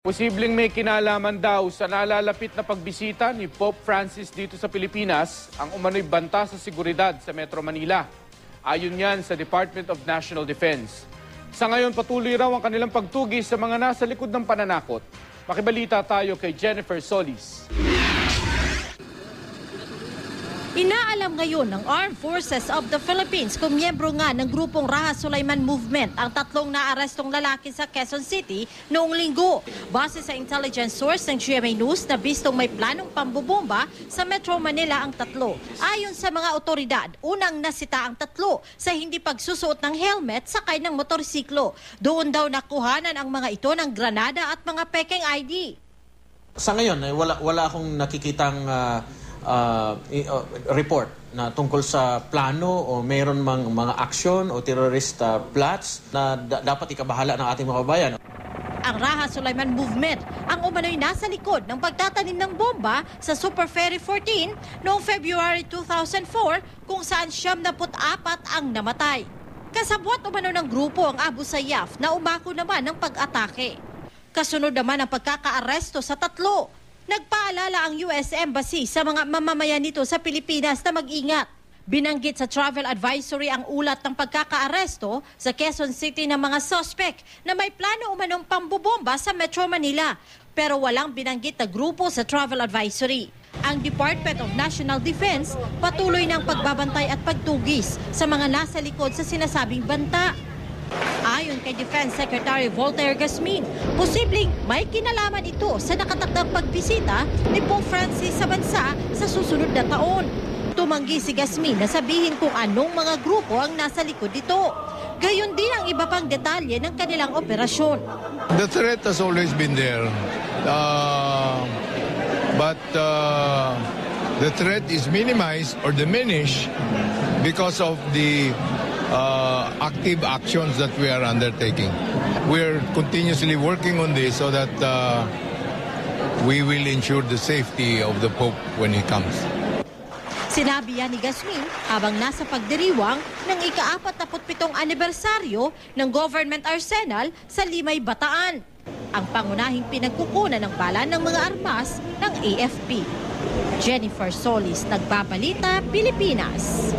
Posibleng may kinalaman daw sa nalalapit na pagbisita ni Pope Francis dito sa Pilipinas ang umano'y banta sa seguridad sa Metro Manila. Ayon yan sa Department of National Defense. Sa ngayon patuloy raw ang kanilang pagtugis sa mga nasa likod ng pananakot. Makibalita tayo kay Jennifer Solis. Inaalam ngayon ng Armed Forces of the Philippines kung miyembro nga ng grupong Raha Sulaiman Movement ang tatlong naarestong lalaki sa Quezon City noong linggo. Base sa intelligence source ng GMA News na bistong may planong pambobomba sa Metro Manila ang tatlo. Ayon sa mga otoridad, unang nasita ang tatlo sa hindi pagsusuot ng helmet sakay ng motorsiklo. Doon daw nakuhanan ang mga ito ng granada at mga pekeng ID. Sa ngayon, wala akong nakikitang report na tungkol sa plano o mayroon mang mga aksyon o terrorist plots na dapat ikabahala ng ating mga kabayan. Ang Raha Sulaiman Movement ang umano'y nasa likod ng pagtatanim ng bomba sa Super Ferry 14 noong February 2004 kung saan 74 ang namatay. Kasabwat umano ng grupo ang Abu Sayyaf na umako naman ng pag-atake. Kasunod naman ang pagkakaaresto sa tatlo. Nagpaalala ang US Embassy sa mga mamamayan nito sa Pilipinas na mag-ingat. Binanggit sa travel advisory ang ulat ng pagkakaaresto sa Quezon City ng mga suspect na may plano umanong pambobomba sa Metro Manila. Pero walang binanggit na grupo sa travel advisory. Ang Department of National Defense patuloy ng pagbabantay at pagtugis sa mga nasa likod sa sinasabing banta. Ayon kay Defense Secretary Voltaire Gasmin, posibleng may kinalaman ito sa nakatakdang pagbisita ni Pope Francis sa bansa sa susunod na taon. Tumanggi si Gasmin na sabihin kung anong mga grupo ang nasa likod nito. Gayon din ang iba pang detalye ng kanilang operasyon. The threat has always been there, but the threat is minimized or diminished because of the active actions that we are undertaking. We're continuously working on this so that we will ensure the safety of the Pope when he comes. Sinabi yan ni Gasmin habang nasa pagdiriwang ng ika-47 anibersaryo ng Government Arsenal sa Limay, Bataan, ang pangunahing pinagkukunan ng bala ng mga armas ng AFP. Jennifer Solis, Nagbabalita, Pilipinas.